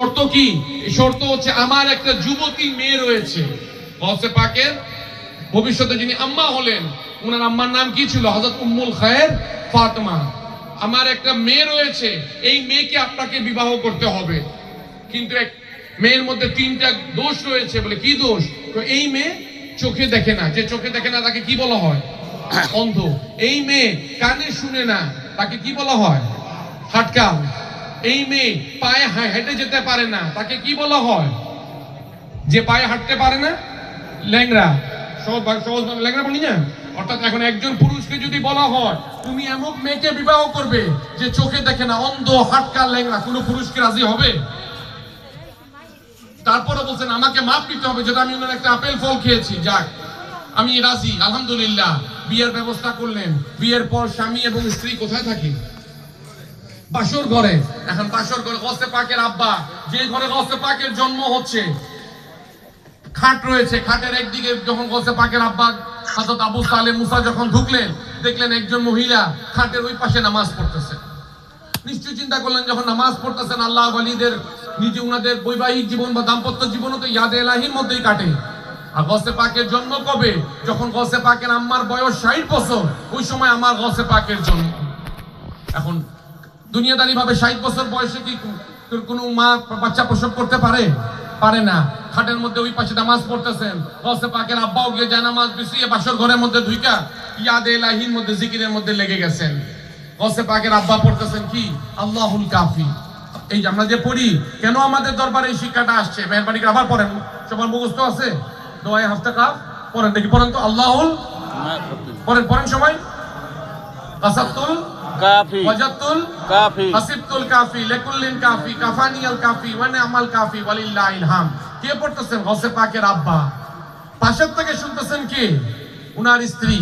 শর্ত কি? শর্ত হচ্ছে আমার একটা যুবতী মেয়ে রয়েছে। গৌসে পাকের ভবিষ্যতে যিনি আম্মা হলেন, ওনার আম্মার নাম কি ছিল? হযরত উম্মুল খায়ের ফাতেমা। আমার একটা মেয়ে রয়েছে, এই মেয়েকে আপনাকে বিবাহ করতে হবে। কিন্তু এক মেয়ের মধ্যে তিনটা দোষ রয়েছে। বলে কি দোষ? তো এই মেয়ে চোখে দেখে না। যে চোখে দেখে না তাকে কি বলা হয়? অন্ধ। এই মেয়ে কানে শুনে না, তাকে কি বলা হয়? হাটকাল। এই মেয়ে পায়ে হেঁটে যেতে পারে না, তাকে কি বলা হয়? যে পায়ে হাঁটতে পারে না, ল্যাংড়া। সহজ ল্যাংড়া বলি না। অর্থাৎ এখন একজন পুরুষকে যদি বলা হয় তুমি এমন মেয়েকে বিবাহ করবে যে চোখে দেখে না, অন্ধ, হাটকাল, ল্যাংড়া, কোনো পুরুষকে রাজি হবে? তারপরে বলছেন আমাকে মাফ দিতে হবে, যেটা আমি ওনার একটা আপেল ফল খেয়েছি, যাক আমি রাজি, আলহামদুলিল্লাহ। বিয়ের ব্যবস্থা করলেন। বিয়ের পর স্বামী এবং স্ত্রী কোথায় থাকে? বাসর ঘরে। এখন বাসর ঘরে গৌসে পাকের আব্বা, যে ঘরে গৌসে পাকের জন্ম হচ্ছে, খাট রয়েছে। খাটের একদিকে যখন গৌসে পাকের আব্বা হযরত আবু সালেহ মুসা যখন ঢুকলেন, দেখলেন একজন মহিলা খাটের ওই পাশে নামাজ পড়তেছে। নিশ্চয়ই চিন্তা করলেন যখন নামাজ পড়তেছেন আল্লাহ ওয়ালিদের নিজে উনাদের বৈবাহিক জীবন বা দাম্পত্য জীবনও তো ইয়াদে ইলাহির মধ্যেই কাটে। আর গৌসে পাকের জন্ম কবে? যখন গৌসে পাকের আম্মার বয়স 60 বছর, ওই সময় আমার গৌসে পাকের জন্ম। এখন দুনিয়াদারি ভাবে 60 বছর বয়সে কি কোনো মা বাচ্চা প্রসব করতে পারে? পারে না। খাটের মধ্যে ওই পাশে নামাজ পড়তেছেন, গৌসে পাকের আব্বাও গিয়ে জানামাজ বিছিয়ে বাসর ঘরের মধ্যে ঢুইকা ইয়াদে ইলাহির মধ্যে জিকিরের মধ্যে লেগে গেছেন। গৌসে পাকের আব্বা পড়তেছেন কি? আল্লাহুল কাফি। এই যে আমরা যে পড়ি, কেন আমাদের দরবারে এই শিক্ষাটা আসছে? মেহরবানি করে আবার পড়েন, সবার মুখস্থ আছে। দোয়ায়ে হাফতা কাফ পড়েন, দেখি পড়েন তো। আল্লাহুল পড়েন সবাই। কাসাতুল কাফি, ওয়াজাতুল কাফি, হাসিবতুল কাফি, লিকুল্লিন কাফি, কাফানিয়াল কাফি, ওয়া নি'মাল কাফি, ওয়ালিল্লাহিল হামদ। কে পড়তেছেন? গৌসে পাকের আব্বা। পাশের থেকে শুনতেছেন কে? উনার স্ত্রী।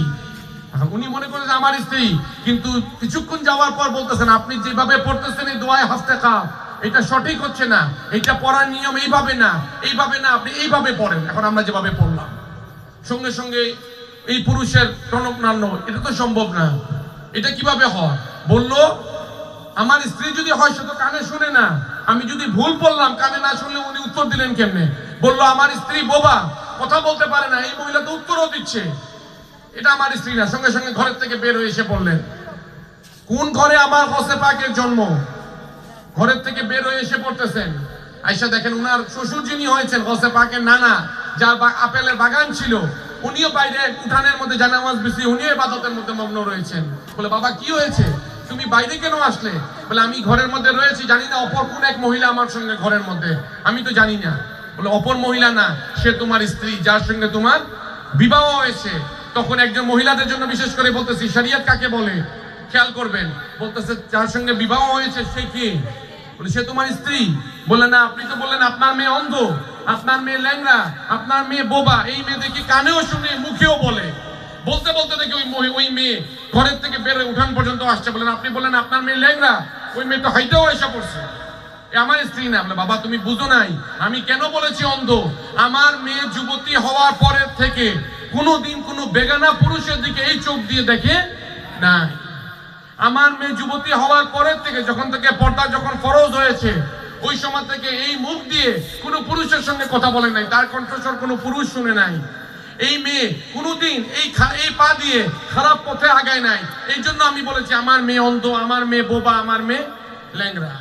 উনি মনে করেন যে আমার স্ত্রী, কিন্তু কিছুক্ষণ যাওয়ার পর বলতেছেন আপনি যেভাবে পড়তেছেন এই দোয়ায়ে হাফতা কাফ, এটা সঠিক হচ্ছে না, এটা পড়ার নিয়ম এইভাবে না, এইভাবে না, আপনি এইভাবে পড়েন। এখন আমরা যেভাবে পড়লাম, সঙ্গে সঙ্গে এই পুরুষের টনক নাড়ল, এটা তো সম্ভব না। এটা কিভাবে হয়? বললো আমার স্ত্রী যদি হয় সে তো কানে শুনে না। আমি যদি ভুল বললাম, কানে না শুনলে উনি উত্তর দিলেন কেমনে? বললো আমার স্ত্রী বোবা, কথা বলতে পারে না। এই মহিলা তো উত্তরও দিচ্ছে, এটা আমার স্ত্রী না। সঙ্গে সঙ্গে ঘরের থেকে বের হয়ে এসে বললেন, কোন ঘরে আমার গৌসে পাকের জন্ম? ঘরের থেকে বের হয়ে এসে পড়তেছেন। আয়েশা দেখেন উনার শ্বশুর যিনি হয়েছেন গৌসে পাকের নানা, যার আপেলের বাগান ছিল, উনিও বাইরে উঠানের মধ্যে জানামাজ বিছিয়ে উনিও ইবাদতের মধ্যে মগ্ন রয়েছেন। বলে বাবা কি হয়েছে, তুমি বাইরে কেন আসলে? বলে আমি ঘরের মধ্যে রয়েছি, জানি না অপর কোন এক মহিলা আমার সঙ্গে ঘরের মধ্যে, আমি তো জানি না। বলে অপর মহিলা না, সে তোমার স্ত্রী, যার সঙ্গে তোমার বিবাহ হয়েছে। তখন একজন মহিলাদের জন্য বিশেষ করে বলতেছি, শরিয়ত কাকে বলে খেয়াল করবেন। বলতেছে যার সঙ্গে বিবাহ হয়েছে সে কে? বলে সে তোমার স্ত্রী। বলে না, আপনি তো বললেন আপনার মেয়ে অন্ধ, আপনার মেয়ে ল্যাংড়া, আপনার মেয়ে বোবা। এই মেয়ে দেখি কানেও শুনে মুখেও বলে। বলতে বলতে দেখি ওই মেয়ে ঘরের থেকে বেরোয় উঠান পর্যন্ত আসছে। বলেন আপনি বললেন আপনার মেয়ে ল্যাংড়া, ওই মেয়ে তো হাইটেও এসে পড়ছে, আমার স্ত্রী না। বলে বাবা তুমি বুঝো নাই, আমি কেন বলেছি অন্ধ? আমার মেয়ে যুবতী হওয়ার পরের থেকে কোনোদিন কোনো বেগানা পুরুষের দিকে এই চোখ দিয়ে দেখে নাই। আমার মেয়ে যুবতী হওয়ার পরের থেকে, যখন থেকে পর্দা যখন ফরজ হয়েছে, ওই সময় থেকে এই মুখ দিয়ে কোনো পুরুষের সঙ্গে কথা বলে নাই, তার কণ্ঠস্বর কোনো পুরুষ শুনে নাই। এই মেয়ে কোনোদিন এই পা দিয়ে খারাপ পথে আগায় নাই। এই জন্য আমি বলেছি আমার মেয়ে অন্ধ, আমার মেয়ে বোবা, আমার মেয়ে ল্যাংড়া।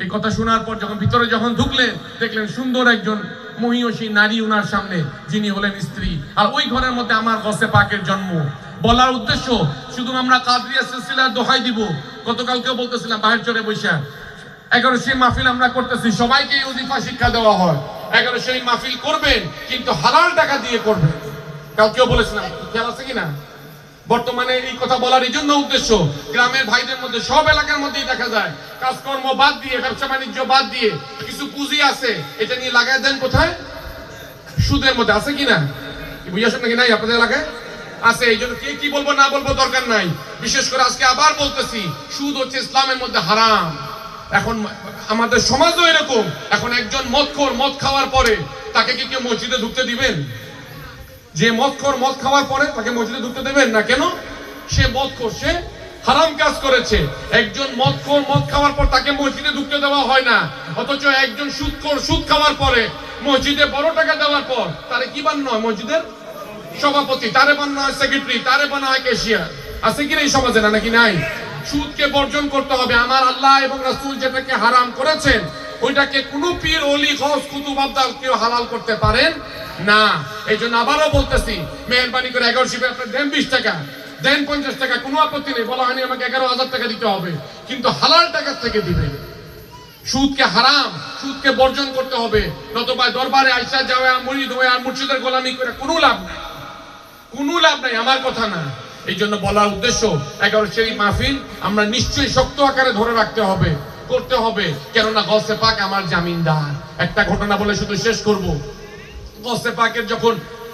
এই কথা শোনার পর যখন ভিতরে যখন ঢুকলেন, দেখলেন সুন্দর একজন মহিয়সী নারী উনার সামনে, যিনি হলেন স্ত্রী। আর ওই ঘরের মধ্যে আমার গৌসে পাকের জন্ম। বলার উদ্দেশ্য শুধু আমরা কাদরিয়া সিলসিলার দোহাই দিব। গতকালকেও বলতেছিলাম বাহির চড়ে বৈশা 1100 মাহফিল আমরা করতেছি, সবাইকে ওজিফা শিক্ষা দেওয়া হয়। 1100 মাহফিল করবেন, কিন্তু হালাল টাকা দিয়ে করবেন। কালকেও বলেছিলাম, খেয়াল আছে কিনা? বর্তমানে এই কথা বলার এই জন্য উদ্দেশ্য, গ্রামের ভাইদের মধ্যে সব এলাকার মধ্যেই দেখা যায় কাজকর্ম বাদ দিয়ে, ব্যবসা বাণিজ্য বাদ দিয়ে কিছু পুঁজি আছে, এটা নিয়ে লাগাই দেন কোথায়? সুদের মধ্যে। আছে কিনা? বুঝাচ্ছেন নাকি? নাই আপনাদের এলাকায় আছে। এই জন্য কে কি বলবো না বলবো দরকার নাই। বিশেষ করে আজকে আবার বলতেছি, সুদ হচ্ছে ইসলামের মধ্যে হারাম। এখন আমাদের সমাজও এরকম। এখন একজন মদখোর মদ খাওয়ার পরে তাকে কি কেউ মসজিদে ঢুকতে দিবেন? যে মদখোর মদ খাওয়ার পরে তাকে মসজিদে ঢুকতে দেবেন না। কেন? সে মদখোর, সে হারাম কাজ করেছে। একজন মদখোর মদ খাওয়ার পর তাকে মসজিদে ঢুকতে দেওয়া হয় না। অথচ একজন সুদখোর সুদ খাওয়ার পরে মসজিদে বড় টাকা দেওয়ার পর তারে কি বানানো হয় মসজিদের সভাপতি, তারে বানানো হয় সেক্রেটারি, তারে বানানো হয় ক্যাশিয়ার। আছে কি এই সমাজে? না নাকি নাই? সুদকে বর্জন করতে হবে। আমার আল্লাহ এবং রাসূল যেটাকে হারাম করেছেন ওইটাকে কোনো পীর ওলি গওস কুতুব আবদাল কেউ হালাল করতে পারেন না। এই জন্য আবারও বলতেছি, মেহরবানি করে 11 শিবে আপনার দেন 20 টাকা, দেন 50 টাকা, কোনো আপত্তি নেই। বলা হয়নি আমাকে 11,000 টাকা দিতে হবে, কিন্তু হালাল টাকা থেকে দিবেন। সুদকে হারাম, সুদকে বর্জন করতে হবে। নতুবা দরবারে আইসা যাওয়া মুরিদ হয়ে আর মুর্শিদের গোলামি করে কোনো লাভ নাই, কোনো লাভ নাই, আমার কথা না। এই জন্য বলার উদ্দেশ্য 11 শরীফ মাহফিল আমরা নিশ্চয়ই শক্ত আকারে ধরে রাখতে হবে, করতে হবে। কেননা গৌসে পাক আমার জামিনদার। একটা ঘটনা বলে শুধু শেষ করব। গৌসে পাকের যখন